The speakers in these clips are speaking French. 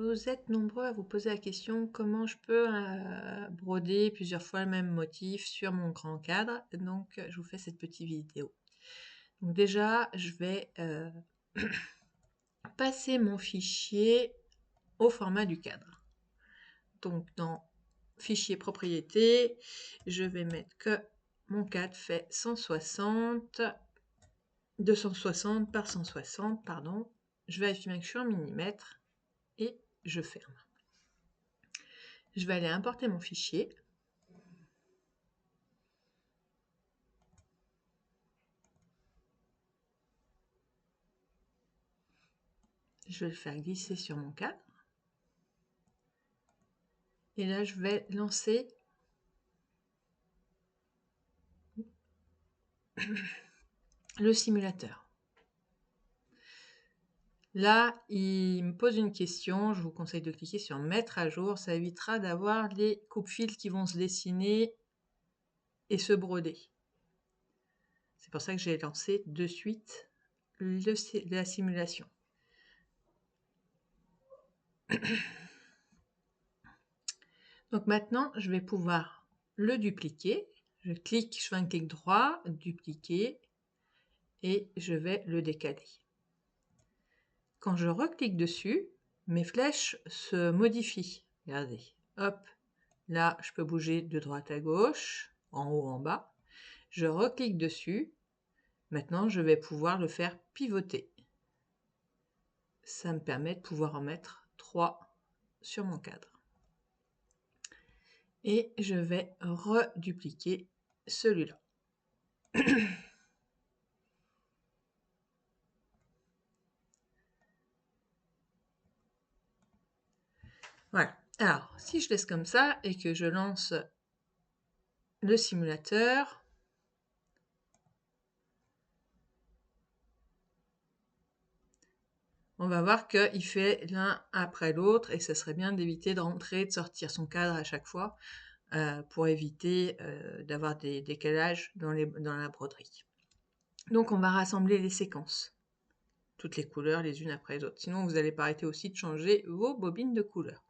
Vous êtes nombreux à vous poser la question comment je peux broder plusieurs fois le même motif sur mon grand cadre. Donc, je vous fais cette petite vidéo. Donc déjà, je vais passer mon fichier au format du cadre. Donc, dans fichier propriété, je vais mettre que mon cadre fait 260 par 160, pardon. Je vérifie bien que je suis en millimètres et je ferme. Je vais aller importer mon fichier. Je vais le faire glisser sur mon cadre. Et là, je vais lancer le simulateur. Là, il me pose une question. Je vous conseille de cliquer sur Mettre à jour. Ça évitera d'avoir les coupe-fils qui vont se dessiner et se broder. C'est pour ça que j'ai lancé de suite la simulation. Donc maintenant, je vais pouvoir le dupliquer. Je fais un clic droit, dupliquer, et je vais le décaler. Quand je reclique dessus, mes flèches se modifient. Regardez, hop, là je peux bouger de droite à gauche, en haut, en bas. Je reclique dessus. Maintenant, je vais pouvoir le faire pivoter. Ça me permet de pouvoir en mettre 3 sur mon cadre. Et je vais redupliquer celui-là. Voilà. Alors, si je laisse comme ça et que je lance le simulateur, on va voir qu'il fait l'un après l'autre et ce serait bien d'éviter de rentrer, de sortir son cadre à chaque fois pour éviter d'avoir des décalages dans la broderie. Donc on va rassembler les séquences, toutes les couleurs les unes après les autres. Sinon vous n'allez pas arrêter aussi de changer vos bobines de couleurs.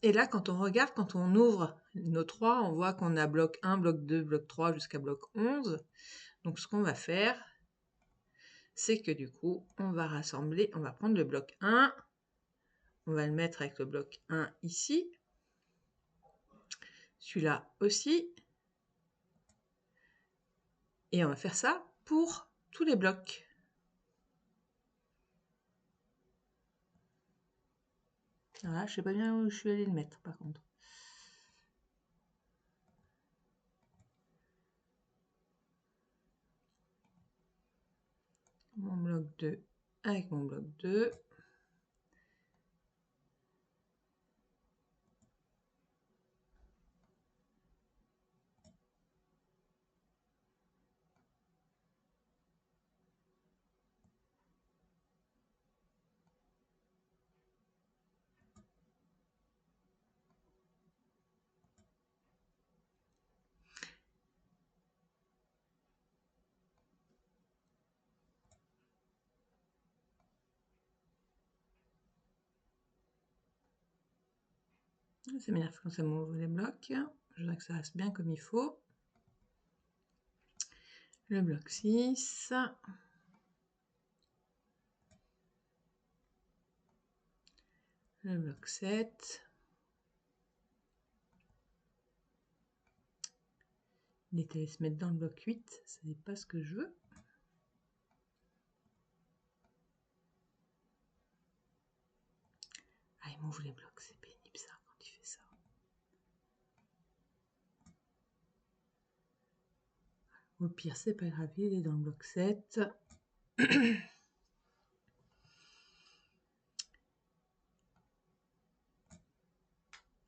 Et là, quand on regarde, quand on ouvre nos 3, on voit qu'on a bloc 1, bloc 2, bloc 3 jusqu'à bloc 11. Donc ce qu'on va faire, c'est que du coup, on va rassembler, on va prendre le bloc 1, on va le mettre avec le bloc 1 ici, celui-là aussi, et on va faire ça pour tous les blocs. Voilà, je ne sais pas bien où je suis allée le mettre par contre. Mon bloc 2 avec mon bloc 2. Ça m'énerve quand ça m'ouvre les blocs. Je voudrais que ça reste bien comme il faut. Le bloc 6. Le bloc 7. Il est allé se mettre dans le bloc 8. Ce n'est pas ce que je veux. Ah, il m'ouvre les blocs. C'est pénible ça quand il fait ça. Au pire, c'est pas grave, il est dans le bloc 7.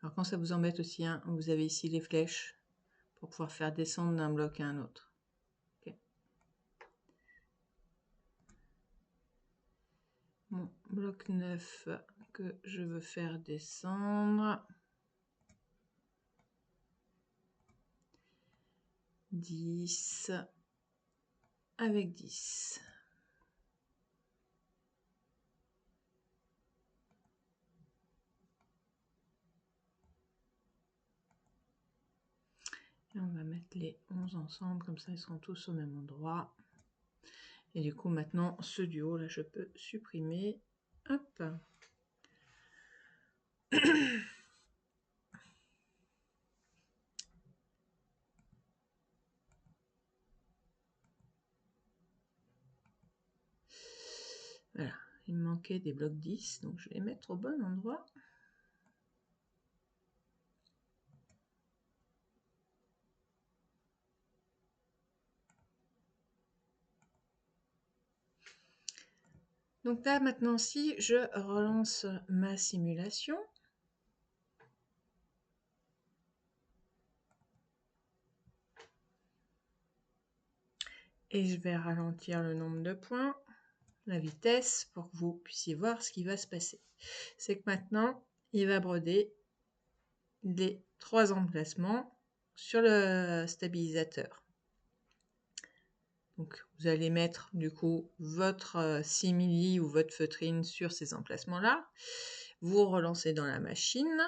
Alors quand ça vous embête aussi, hein, vous avez ici les flèches pour pouvoir faire descendre d'un bloc à un autre. Okay. Mon bloc 9 que je veux faire descendre. 10 avec 10. Et on va mettre les 11 ensemble, comme ça ils seront tous au même endroit. Et du coup maintenant ceux du haut là je peux supprimer. Hop. Voilà, il me manquait des blocs 10, donc je vais les mettre au bon endroit. Donc là maintenant si je relance ma simulation, et je vais ralentir le nombre de points, la vitesse, pour que vous puissiez voir ce qui va se passer. C'est que maintenant, il va broder les 3 emplacements sur le stabilisateur. Donc vous allez mettre du coup votre simili ou votre feutrine sur ces emplacements-là. Vous relancez dans la machine.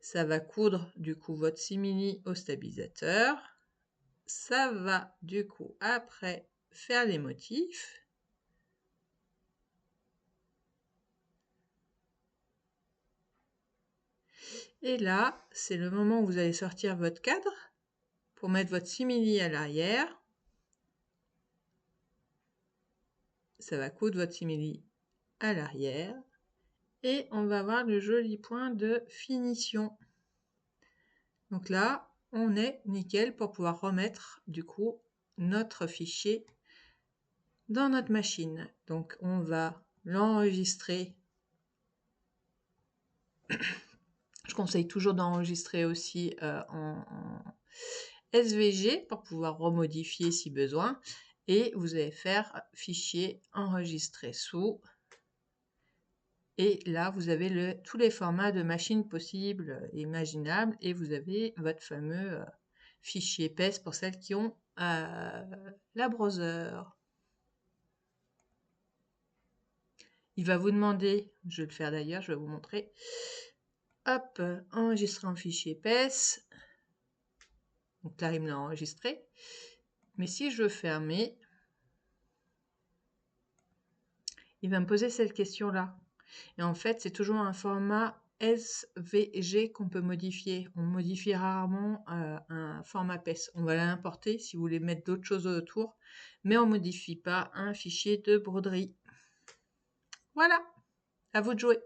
Ça va coudre du coup votre simili au stabilisateur. Ça va du coup après faire les motifs. Et là, c'est le moment où vous allez sortir votre cadre pour mettre votre simili à l'arrière. Ça va coudre votre simili à l'arrière. Et on va avoir le joli point de finition. Donc là, on est nickel pour pouvoir remettre du coup notre fichier dans notre machine. Donc on va l'enregistrer. Je conseille toujours d'enregistrer aussi en SVG pour pouvoir remodifier si besoin. Et vous allez faire fichier enregistré sous. Et là, vous avez tous les formats de machines possibles et imaginables. Et vous avez votre fameux fichier PES pour celles qui ont la browser. Il va vous demander, je vais le faire d'ailleurs, je vais vous montrer. Hop, enregistrer en fichier PES. Donc là, il me l'a enregistré. Mais si je veux fermer, il va me poser cette question-là. Et en fait, c'est toujours un format SVG qu'on peut modifier. On modifie rarement un format PES. On va l'importer si vous voulez mettre d'autres choses autour, mais on ne modifie pas un fichier de broderie. Voilà, à vous de jouer.